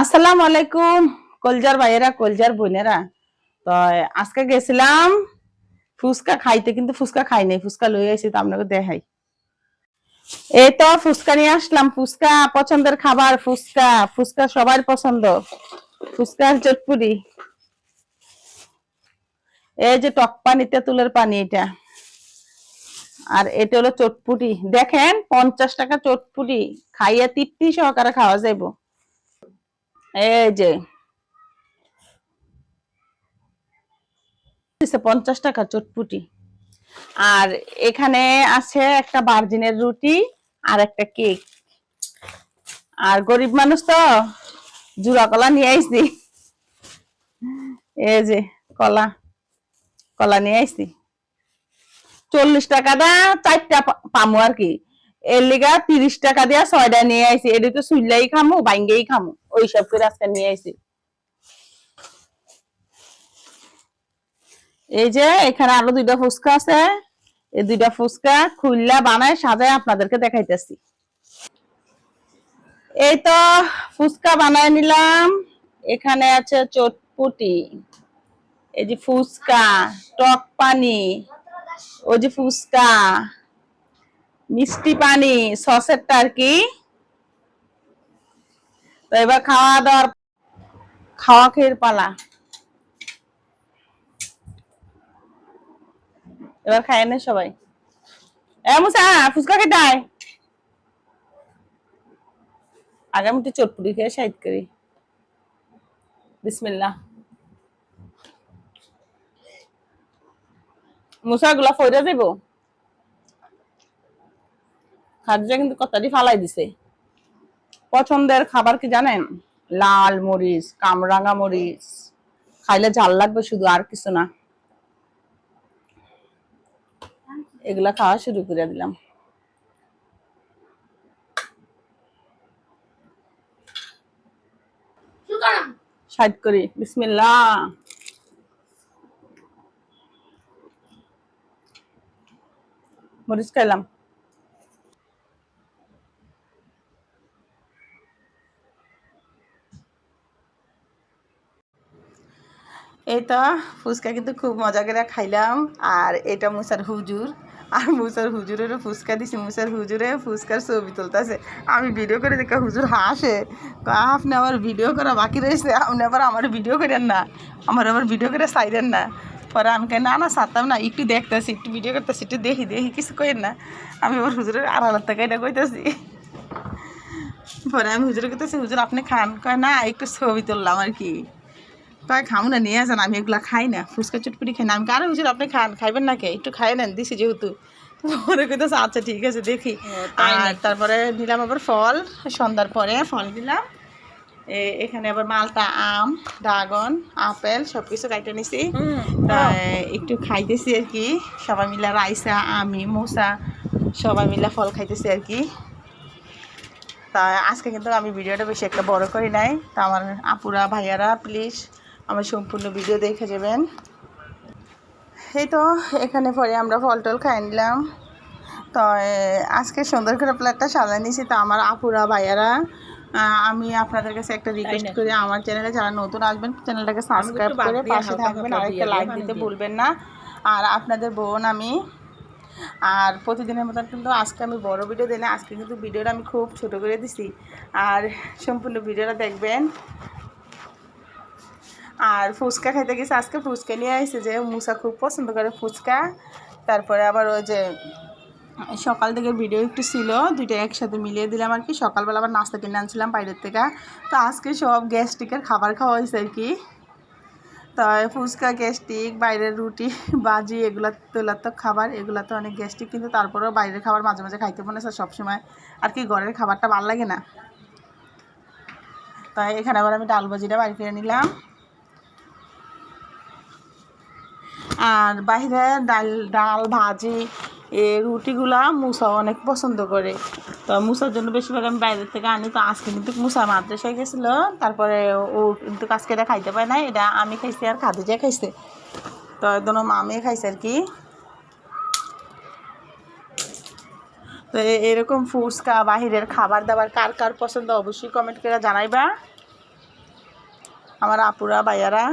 আসসালামু আলাইকুম কলজার ভাইয়েরা কলজার বোনেরা। তো আজকে গেছিলাম ফুচকা খাইতে, কিন্তু ফুচকা খাই নাই, ফুচকা লই আইছি তো আপনাকে দেখাই। এই তো ফুচকা নিয়ে আসলাম। ফুচকা পছন্দের খাবার, ফুচকা ফুচকা সবার পছন্দ। ফুচকার চটপুরি, এই যে টক পানি তেঁতুলের পানি এটা, আর এটা হলো চটপুরি। দেখেন 50 টাকা চটপুরি, খাইয়া তৃপ্তি সহকারে খাওয়া যাইব। এই যে 50 টাকা চটপুটি। আর এখানে আছে একটা ভার্জিনের রুটি আর একটা কেক। আর গরিব মানুষ তো জুড়া কলা নিয়ে আইছি। এই যে কলা, কলা নিয়ে আইছি। 40 টাকা দা 4টা পামু আর কি। এর লিগা 30 টাকা দিয়া 6টা নিয়ে আইছি। এটা তো সুইলাই খামু, বাইঙ্গেই খামু, ওইসব করে আজকে নিয়ে আইছি। এই যে এখানে আরো 2টা ফুচকা আছে। এই 2টা ফুচকা খুললা বানায় সাজায় আপনাদেরকে দেখাইতেছি। এই তো ফুচকা বানায় নিলাম। এখানে আছে চটপুটি, এই যে ফুচকা, টক পানি, ওই যে ফুচকা, মিষ্টি পানি, সসেরটা আর কি। তো এবার খাওয়া দাওয়ার, খাওয়া খেয়ে পালা। এবার খায় না সবাই। এ মুসা, ফুচকা খেতে আয়। আগামীতে চটপুটি খেয়ে সাইড করি। বিসমিল্লাহ। মুসা গুলা ফইরা দেব, খাদ্য কিন্তু কথাটি ফালাই দিছে। পছন্দের খাবার কি জানেন? লাল মরিচ, কামরাঙা মরিচ, খাইলে ঝাল লাগবে শুধু, আর কিছু না। এগুলা খাওয়া শুরু করে দিলাম। সাইড করি, বিসমিল্লাহ। মরিচ খাইলাম। এই তো ফুচকা কিন্তু খুব মজা করে খাইলাম। আর এটা মুসার হুজুর, আর মুসার হুজুরেরও ফুচকা দিছি। মুসার হুজুরে ফুচকার ছবি তুলতেছে। আমি ভিডিও করে দেখে হুজুর হাসে, আপনি আবার ভিডিও করা বাকি রয়েছে, আপনি আবার আমার ভিডিও করেন না, আমার আবার ভিডিও করে চাইলেন না। পরে আমি না না চাতাম না, একটু দেখতেছি, একটু ভিডিও করতেছি, একটু দেখি দেখি, কিছু কইেন না। আমি আবার হুজুরের আড়ালের থেকে এটা কইতেছি। পরে আমি হুজুরে কইতেছি, হুজুর আপনি খান? কয় না, একটু ছবি তুললাম আর কি। কয় খামু না, নিয়ে যান, আমি এগুলা খাই না, ফুচকা চটপুরি খাই না। আমি কারো হুজুর আপনি খান, খাইবেন না কে, একটু খাই নেন, দিছি যেহেতু। পরে কইতেছে আচ্ছা ঠিক আছে দেখি। আর তারপরে নিলাম আবার ফল, সন্ধ্যার পরে ফল নিলাম। এখানে আবার মালটা আম, ড্রাগন, আপেল সব কিছু কাইটে নিছি। একটু খাইতেছি আর কি, সবাই মিলে, রাইসা, আমি, মূসা, সবাই মিলে ফল খাইতেছি আর কি। তা আজকে কিন্তু আমি ভিডিওটা বেশি একটা বড় করি নাই। তা আমার আপুরা ভাইয়ারা প্লিজ আমার সম্পূর্ণ ভিডিও দেখে যাবেন। এই তো এখানে পরে আমরা ফল টল খাই নিলাম। তো আজকে সুন্দর করে প্লেটটা সাজাই নিয়েছি। তো আমার আপুরা ভাইয়ারা, আমি আপনাদের কাছে একটা রিকোয়েস্ট করি, আমার চ্যানেলে যারা নতুন আসবেন চ্যানেলটাকে সাবস্ক্রাইব করে পাশে থাকবেন, আর একটা লাইক দিতে ভুলবেন না। আর আপনাদের বোন আমি। আর প্রতিদিনের মতন কিন্তু আজকে আমি বড় ভিডিও দিই না, আজকে কিন্তু ভিডিওটা আমি খুব ছোট করে দিছি। আর সম্পূর্ণ ভিডিওটা দেখবেন। আর ফুচকা খাইতে গেছে, আজকে ফুচকা নিয়ে আসছে, যে মুসা খুব পছন্দ করে ফুচকা। তারপরে আবার ওই যে সকাল থেকে ভিডিও একটু ছিল, দুইটা একসাথে মিলিয়ে দিলাম আর কি। সকালবেলা আবার নাস্তা কিনে আনছিলাম বাইরের থেকে। তো আজকে সব গ্যাস্ট্রিকের খাবার খাওয়া হয়েছে আর কি। তাই ফুচকা, গ্যাস্ট্রিক, বাইরের রুটি, বাজি, এগুলো তৈলাক্ত খাবার, এগুলো তো অনেক গ্যাস্ট্রিক। কিন্তু তারপরেও বাইরের খাবার মাঝে মাঝে খাইতে মনে হয় সবসময় আর কি, ঘরের খাবারটা ভালো লাগে না। তাই এখানে আবার আমি ডাল ভাজিটা বাড়ি ফিরে নিলাম। আর বাইরে ডাল ভাজি, রুটিগুলা মুসা অনেক পছন্দ করে। তো মুসার জন্য বেশিরভাগ আমি বাইরের থেকে আনি। তো আজকে কিন্তু মুসা মাদ্রাসায় গেছিলো, তারপরে ও কিন্তু আজকে এটা খাইতে পারে না, এটা আমি খাইছি আর খাদিজা খাইছে। তো একদম মামে খাইছে আর কি। তো এরকম ফুচকা, বাহিরের খাবার দাবার কার কার পছন্দ অবশ্যই কমেন্ট করে জানাইবা। আমার আপুরা ভাইয়ারা